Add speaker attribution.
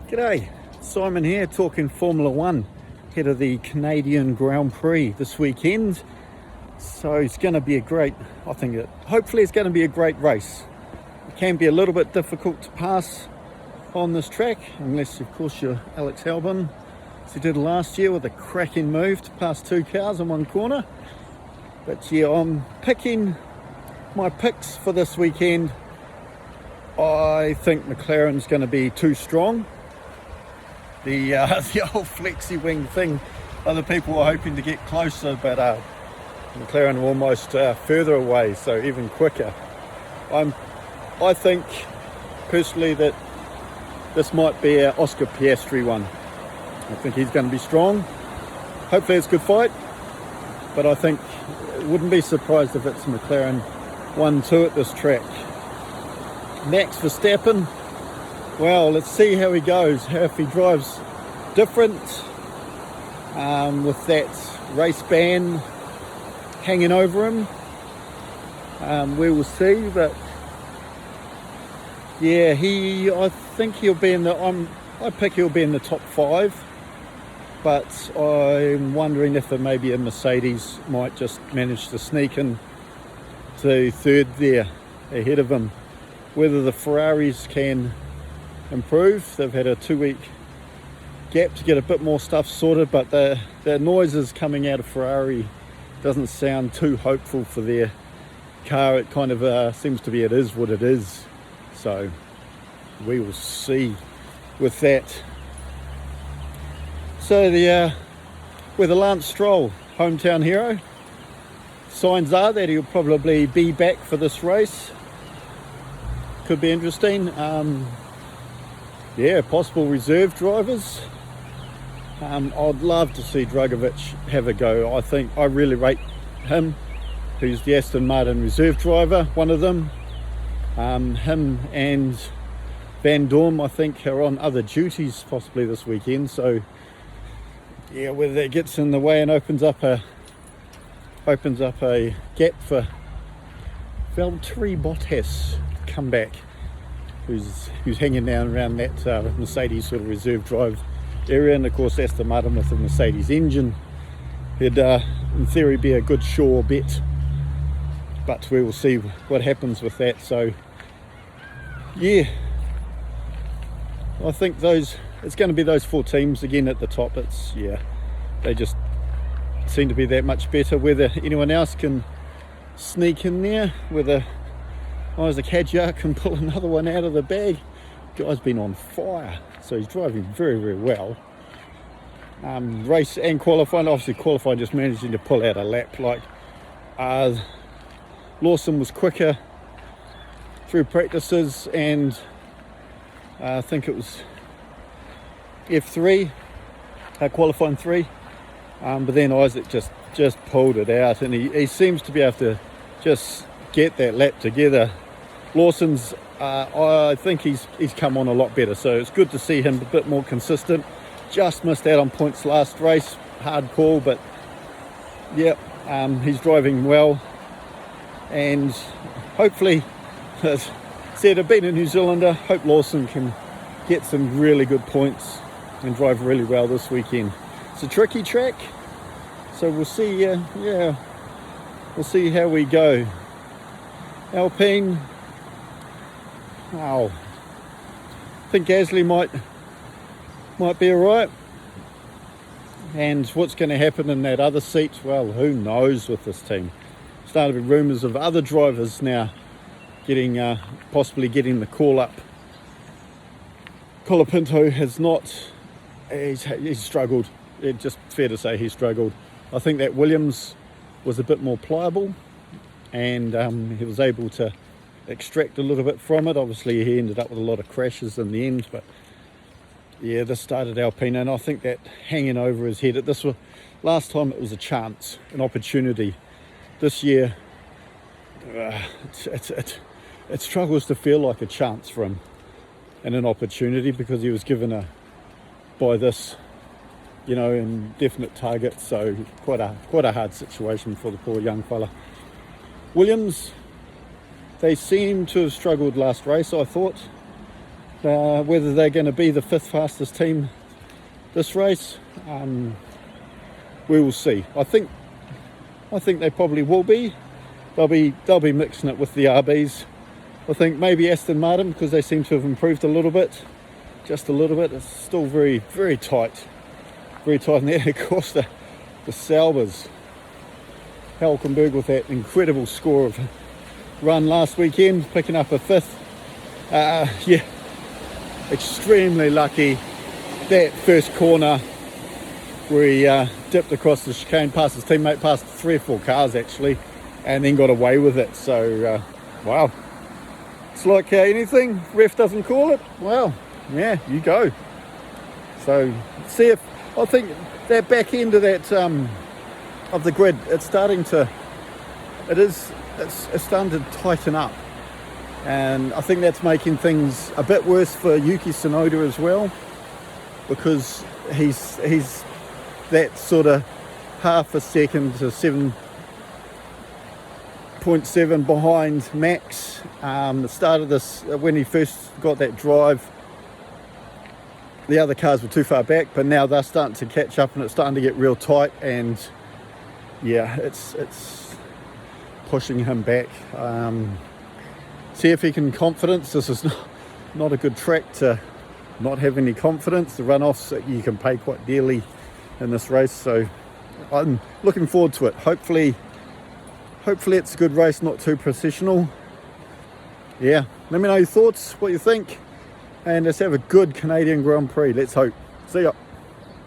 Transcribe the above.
Speaker 1: G'day, Simon here talking Formula One ahead of the Canadian Grand Prix this weekend. So it's going to be hopefully it's going to be a great race. It can be a little bit difficult to pass on this track unless of course you're Alex Albon, as he did last year with a cracking move to pass two cars in one corner. But yeah, I'm picking my picks for this weekend. I think McLaren's going to be too strong. The old flexi wing thing, other people are hoping to get closer, but McLaren are almost further away, so even quicker. I think personally that this might be an Oscar Piastri one. I think he's going to be strong. Hopefully it's a good fight, but I think wouldn't be surprised if it's McLaren 1-2 at this track. Max Verstappen, well, let's see how he goes, if he drives different with that race ban hanging over him. We will see, but yeah, I think he'll be in I pick he'll be in the top 5, but I'm wondering if maybe a Mercedes might just manage to sneak in to third there ahead of him. Whether the Ferraris can improve, they've had a 2-week gap to get a bit more stuff sorted, but the noises coming out of Ferrari doesn't sound too hopeful for their car. It kind of seems to be it is what it is, so we will see with that. So with Lance Stroll, hometown hero, signs are that he'll probably be back for this race. Could be interesting. Possible reserve drivers. I'd love to see Drugovich have a go. I really rate him, who's the Aston Martin reserve driver, one of them. Him and Van Dorn, I think, are on other duties possibly this weekend. So yeah, whether that gets in the way and opens up a gap for Valtteri Bottas come back, who's hanging down around that Mercedes sort of reserve drive area, and of course Aston Martin with the Mercedes engine, it'd in theory be a good sure bet, but we will see what happens with that. So yeah, I think it's going to be those 4 teams again at the top. They just seem to be that much better. Whether anyone else can sneak in there, whether Isaac Hadjar can pull another one out of the bag. Guy's been on fire, so he's driving very, very well. Race and qualifying, obviously qualifying just managing to pull out a lap. Like Lawson was quicker through practices, and I think it was F3, qualifying 3, but then Isaac just pulled it out, and he seems to be able to just get that lap together. Lawson's, I think he's come on a lot better, so it's good to see him a bit more consistent. Just missed out on points last race, hard call, but yeah, he's driving well, and hopefully, as said, being a New Zealander, hope Lawson can get some really good points and drive really well this weekend. It's a tricky track, so we'll see. We'll see how we go. Alpine, I think Gasly might be alright, and what's going to happen in that other seat, well, who knows with this team. Started with rumours of other drivers now possibly getting the call up. Colapinto has not, he's struggled. It's just fair to say he struggled. I think that Williams was a bit more pliable, and he was able to extract a little bit from it. Obviously he ended up with a lot of crashes in the end, but yeah, this started Alpine, and I think that hanging over his head, last time it was a chance, an opportunity. This year it struggles to feel like a chance for him and an opportunity, because he was given by this, indefinite target. So quite a hard situation for the poor young fella. Williams, they seem to have struggled last race, I thought. Whether they're going to be the 5th fastest team this race, we will see. I think they probably will be. They'll be mixing it with the RBs. I think maybe Aston Martin, because they seem to have improved a little bit, just a little bit. It's still very, very tight. Very tight in there. Of course, the Saubers. Hülkenberg with that incredible score of run last weekend, picking up a 5th. Yeah, extremely lucky. That first corner where he dipped across the chicane past his teammate, past 3 or 4 cars actually, and then got away with it. So, wow. It's like anything, ref doesn't call it. Well, yeah, you go. So, see if, I think that back end of that, of the grid, it's starting to tighten up. And I think that's making things a bit worse for Yuki Tsunoda as well, because he's that sort of half a second to 7.7 behind Max. The start of this, when he first got that drive, the other cars were too far back, but now they're starting to catch up and it's starting to get real tight, and yeah, it's pushing him back. See if he can confidence. This is not a good track to not have any confidence. The runoffs you can pay quite dearly in this race, so I'm looking forward to it. Hopefully it's a good race, not too processional. Yeah, let me know your thoughts, what you think, and let's have a good Canadian Grand Prix. Let's hope. See ya.